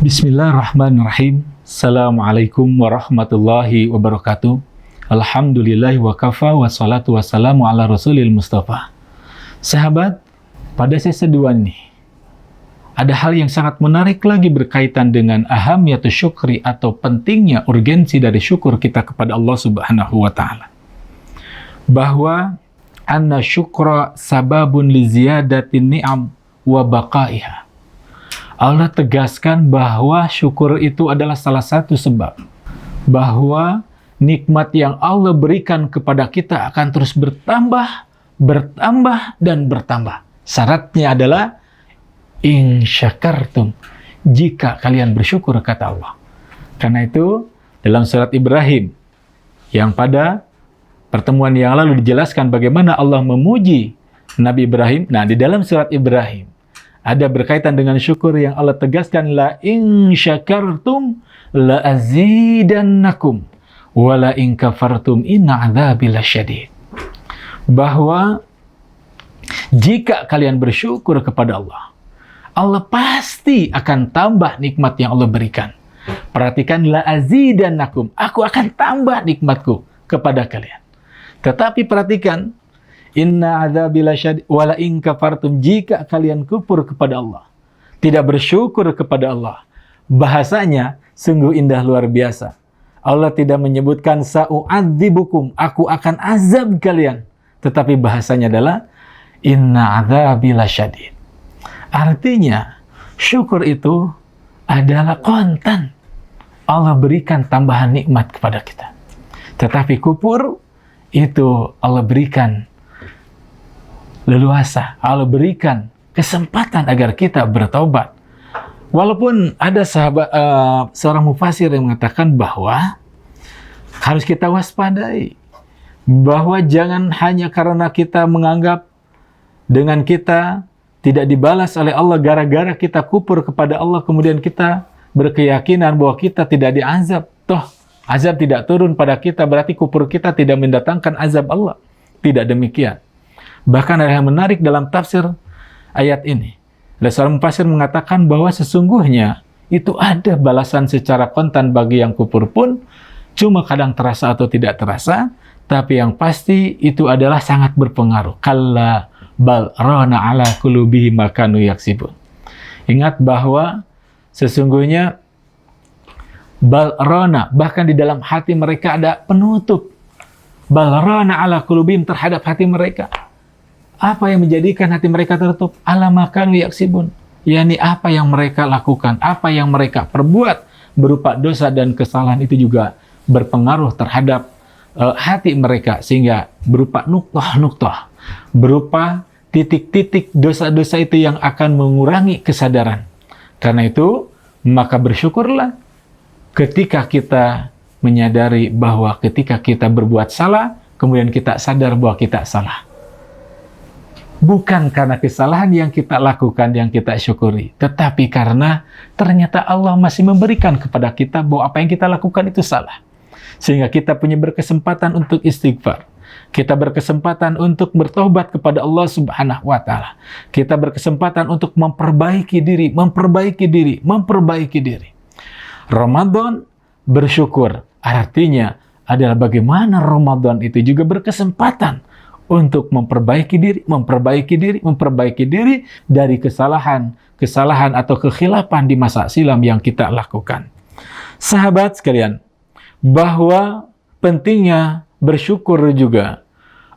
Bismillahirrahmanirrahim. Assalamualaikum warahmatullahi wabarakatuh. Alhamdulillahi wa kafa wa salatu wassalamu ala rasulil mustafa. Sahabat, pada sesi 2 ini ada hal yang sangat menarik lagi berkaitan dengan ahamiyatus syukri atau pentingnya urgensi dari syukur kita kepada Allah Subhanahu wa taala. Bahwa anna syukra sababun li ziyadatin ni'am wa baqaiha. Allah tegaskan bahwa syukur itu adalah salah satu sebab bahwa nikmat yang Allah berikan kepada kita akan terus bertambah, bertambah, dan bertambah. Syaratnya adalah in syakartum, jika kalian bersyukur, kata Allah. Karena itu dalam surat Ibrahim yang pada pertemuan yang lalu dijelaskan bagaimana Allah memuji Nabi Ibrahim. Nah, di dalam surat Ibrahim ada berkaitan dengan syukur yang Allah tegaskan, la in syakartum la azidannakum wa la in kafartum inna adzabi lasyadid. Bahwa jika kalian bersyukur kepada Allah, Allah pasti akan tambah nikmat yang Allah berikan. Perhatikan, la azidannakum, aku akan tambah nikmatku kepada kalian. Tetapi perhatikan, inna adzabi lasyadid wala in kafartum, jika kalian kufur kepada Allah, tidak bersyukur kepada Allah. Bahasanya sungguh indah luar biasa. Allah tidak menyebutkan sa'u'adzibukum, aku akan azab kalian. Tetapi bahasanya adalah inna adzabi lasyadid. Artinya syukur itu adalah kontan. Allah berikan tambahan nikmat kepada kita. Tetapi kufur itu Allah berikan leluasa, Allah berikan kesempatan agar kita bertobat. Walaupun ada seorang mufasir yang mengatakan bahwa harus kita waspadai, bahwa jangan hanya karena kita menganggap dengan kita tidak dibalas oleh Allah gara-gara kita kufur kepada Allah, kemudian kita berkeyakinan bahwa kita tidak diazab. Toh azab tidak turun pada kita, berarti kufur kita tidak mendatangkan azab Allah. Tidak demikian. Bahkan ada yang menarik dalam tafsir ayat ini. Ada seorang mufasir mengatakan bahwa sesungguhnya itu ada balasan secara kontan bagi yang kufur pun, cuma kadang terasa atau tidak terasa, tapi yang pasti itu adalah sangat berpengaruh. Kalla bal rana ala qulubihim ma kanu yaksibun. Ingat bahwa sesungguhnya bal rana, bahkan di dalam hati mereka ada penutup. Bal rana ala qulubihim, terhadap hati mereka. Apa yang menjadikan hati mereka tertutup? Ala ma kanu yaksibun, yakni apa yang mereka lakukan, apa yang mereka perbuat berupa dosa dan kesalahan itu juga berpengaruh terhadap hati mereka, sehingga berupa nuqtah-nuqtah, berupa titik-titik dosa-dosa itu yang akan mengurangi kesadaran. Karena itu, maka bersyukurlah ketika kita menyadari bahwa ketika kita berbuat salah, kemudian kita sadar bahwa kita salah. Bukan karena kesalahan yang kita lakukan, yang kita syukuri, tetapi karena ternyata Allah masih memberikan kepada kita bahwa apa yang kita lakukan itu salah. Sehingga kita punya berkesempatan untuk istighfar. Kita berkesempatan untuk bertobat kepada Allah Subhanahu wa taala. Kita berkesempatan untuk memperbaiki diri, memperbaiki diri, memperbaiki diri. Ramadan bersyukur artinya adalah bagaimana Ramadan itu juga berkesempatan untuk memperbaiki diri, memperbaiki diri, memperbaiki diri dari kesalahan atau kekhilafan di masa silam yang kita lakukan. Sahabat sekalian, bahwa pentingnya bersyukur juga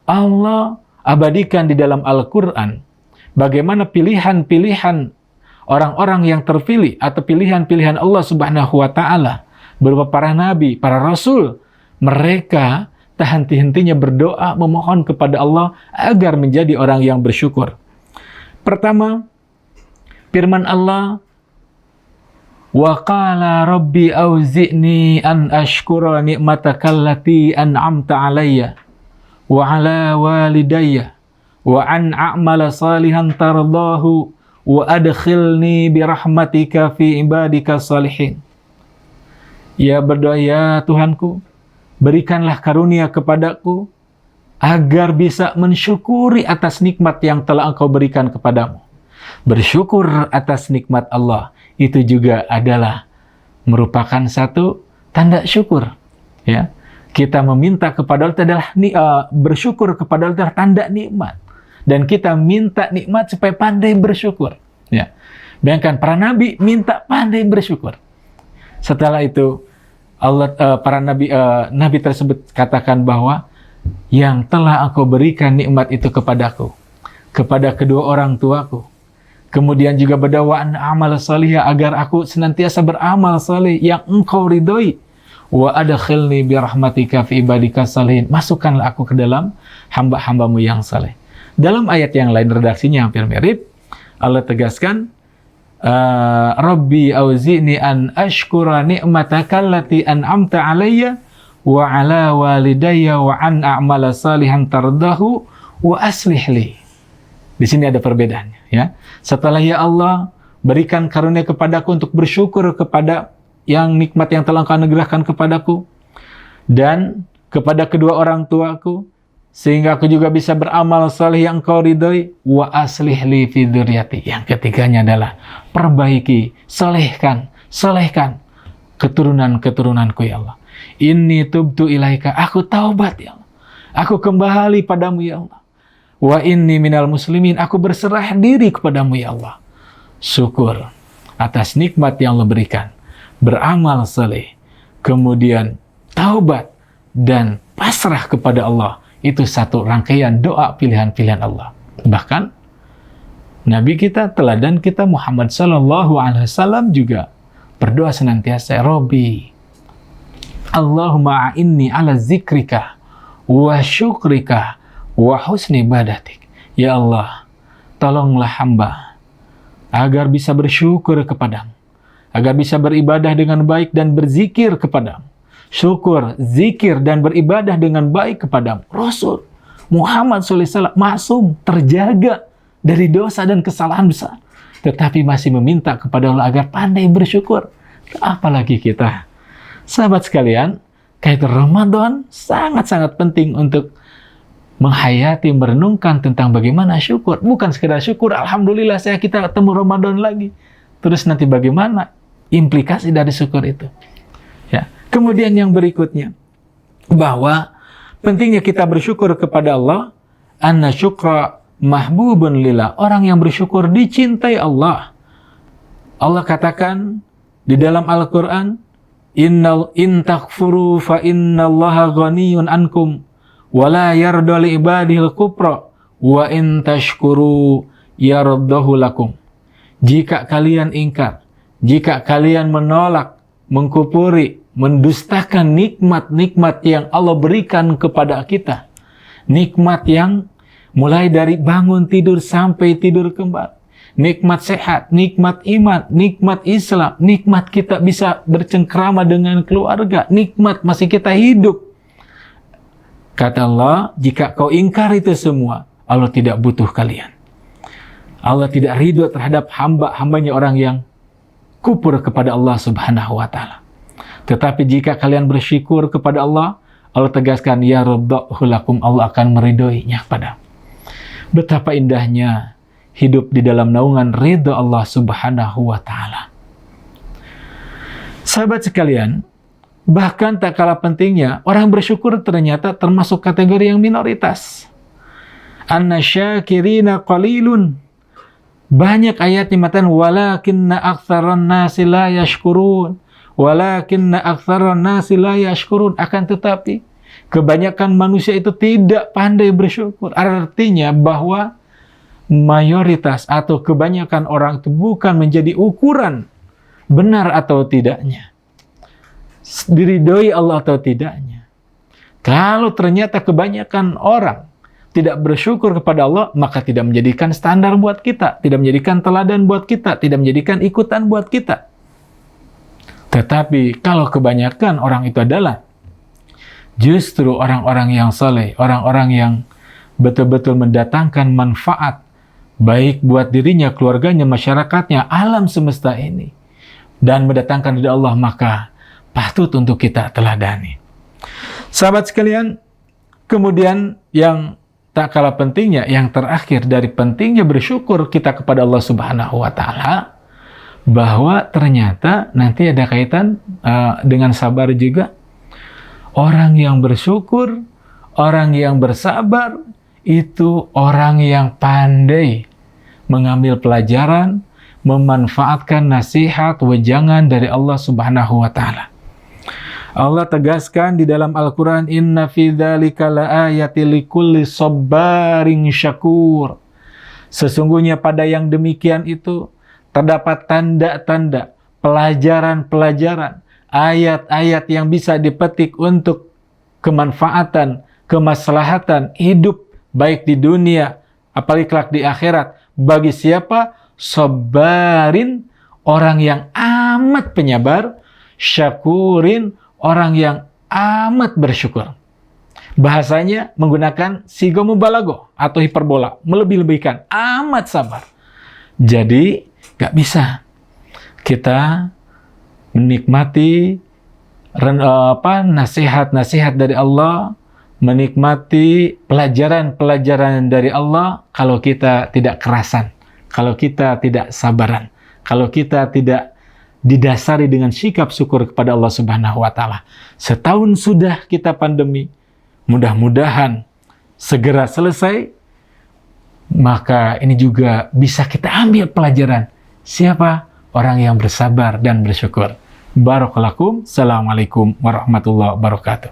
Allah abadikan di dalam Al-Quran bagaimana pilihan-pilihan orang-orang yang terpilih atau pilihan-pilihan Allah Subhanahu wa taala berupa para nabi, para rasul. Mereka tak henti-hentinya berdoa memohon kepada Allah agar menjadi orang yang bersyukur. Pertama, firman Allah, wa qala rabbi auzi'ni an ashkura ni'mataka allati an'amta alayya wa ala walidayya wa an a'mala salihan tardahu wa adkhilni bi rahmatika fi ibadika salihin. Ya berdoa, ya Tuhanku, berikanlah karunia kepadaku agar bisa mensyukuri atas nikmat yang telah Engkau berikan kepadamu. Bersyukur atas nikmat Allah itu juga adalah merupakan satu tanda syukur. Ya, kita meminta kepada Allah adalah bersyukur kepada Allah adalah tanda nikmat, dan kita minta nikmat supaya pandai bersyukur. Ya, bayangkan para nabi minta pandai bersyukur. Setelah itu Allah para nabi tersebut katakan bahwa yang telah Engkau berikan nikmat itu kepadaku, kepada kedua orang tuaku, kemudian juga berdakwaan amal salih agar aku senantiasa beramal saleh yang Engkau ridhoi, wa adkhilni bi rahmatika fi ibadika salihin, masukkanlah aku ke dalam hamba-hambamu yang saleh. Dalam ayat yang lain redaksinya hampir mirip, Allah tegaskan, Rabbi auzi'ni an ashkura ni'mataka allati an'amta alayya wa ala walidayya wa an a'mala salihan tardahu wa aslih li. Di sini ada perbedaannya, ya. Setelah ya Allah berikan karunia kepadaku untuk bersyukur kepada yang nikmat yang telah Engkau anugerahkan kepadaku dan kepada kedua orang tuaku, sehingga aku juga bisa beramal saleh yang Engkau ridhoi, wa aslih li fi dzurriyyati. Yang ketiganya adalah perbaiki, selehkan keturunan-keturunanku ya Allah. Inni tubtu ilaika, aku taubat ya Allah. Aku kembali padamu ya Allah. Wa inni minal muslimin, aku berserah diri kepadamu ya Allah. Syukur atas nikmat yang Allah berikan, beramal saleh, kemudian taubat dan pasrah kepada Allah. Itu satu rangkaian doa pilihan-pilihan Allah. Bahkan Nabi kita, teladan kita Muhammad sallallahu alaihi wasallam juga berdoa senantiasa, Rabbi Allahumma a'inni ala zikrika wa syukrika wa husni ibadatik. Ya Allah, tolonglah hamba agar bisa bersyukur kepadamu, agar bisa beribadah dengan baik dan berzikir kepadamu. Syukur, zikir, dan beribadah dengan baik kepadamu. Rasul Muhammad SAW maksum, terjaga dari dosa dan kesalahan besar, tetapi masih meminta kepada Allah agar pandai bersyukur. Apalagi kita. Sahabat sekalian, kaitan Ramadan sangat-sangat penting untuk menghayati, merenungkan tentang bagaimana syukur. Bukan sekedar syukur, alhamdulillah kita ketemu Ramadan lagi. Terus nanti bagaimana implikasi dari syukur itu? Ya. Kemudian yang berikutnya, bahwa pentingnya kita bersyukur kepada Allah, anna syukra mahbubun lillah. Orang yang bersyukur dicintai Allah. Allah katakan di dalam Al-Quran, in takfuru fa innallaha ghaniyun ankum wa la yarda li ibadihil kufra wa in tashkuru yardahu lakum. Jika kalian ingkar, jika kalian menolak, mengkufuri, mendustakan nikmat-nikmat yang Allah berikan kepada kita, nikmat yang mulai dari bangun tidur sampai tidur kembali, nikmat sehat, nikmat iman, nikmat Islam, nikmat kita bisa bercengkrama dengan keluarga, nikmat masih kita hidup. Kata Allah, jika kau ingkar itu semua, Allah tidak butuh kalian. Allah tidak ridho terhadap hamba-hambanya orang yang kufur kepada Allah Subhanahu wa ta'ala. Tetapi jika kalian bersyukur kepada Allah, Allah tegaskan, ya raddahu lakum, Allah akan meridhoinya padamu. Betapa indahnya hidup di dalam naungan ridha Allah Subhanahu wa ta'ala. Sahabat sekalian, bahkan tak kalah pentingnya, orang bersyukur ternyata termasuk kategori yang minoritas. Anna syakirina qalilun. Banyak ayat yang mengatakan, walakinna aktsaran nasi la yashkurun. Walakinna aktsaran nasi la yashkurun. Akan tetapi, kebanyakan manusia itu tidak pandai bersyukur. Artinya bahwa mayoritas atau kebanyakan orang itu bukan menjadi ukuran benar atau tidaknya, diridhoi Allah atau tidaknya. Kalau ternyata kebanyakan orang tidak bersyukur kepada Allah, maka tidak menjadikan standar buat kita, tidak menjadikan teladan buat kita, tidak menjadikan ikutan buat kita. Tetapi kalau kebanyakan orang itu adalah justru orang-orang yang saleh, orang-orang yang betul-betul mendatangkan manfaat baik buat dirinya, keluarganya, masyarakatnya, alam semesta ini, dan mendatangkan dari Allah, maka patut untuk kita teladani. Sahabat sekalian, kemudian yang tak kalah pentingnya, yang terakhir dari pentingnya bersyukur kita kepada Allah Subhanahu wa ta'ala, bahwa ternyata nanti ada kaitan dengan sabar juga. Orang yang bersyukur, orang yang bersabar, itu orang yang pandai mengambil pelajaran, memanfaatkan nasihat, wejangan dari Allah Subhanahu wa Ta'ala. Allah tegaskan di dalam Al-Quran, Inna fi dzalika laayatil likulli sabbarin syakur. Sesungguhnya pada yang demikian itu terdapat tanda-tanda, pelajaran-pelajaran, ayat-ayat yang bisa dipetik untuk kemanfaatan, kemaslahatan hidup baik di dunia, apalagi kelak di akhirat. Bagi siapa? Sabarin, orang yang amat penyabar, syakurin, orang yang amat bersyukur. Bahasanya menggunakan sigo mubalago atau hiperbola, melebih-lebihkan, amat sabar. Jadi, gak bisa kita menikmati nasihat-nasihat dari Allah, menikmati pelajaran-pelajaran dari Allah kalau kita tidak kerasan, kalau kita tidak sabaran, kalau kita tidak didasari dengan sikap syukur kepada Allah Subhanahu wa Ta'ala. Setahun sudah kita pandemi, mudah-mudahan segera selesai, maka ini juga bisa kita ambil pelajaran. Siapa? Orang yang bersabar dan bersyukur. Barakallahu. Assalamualaikum warahmatullahi wabarakatuh.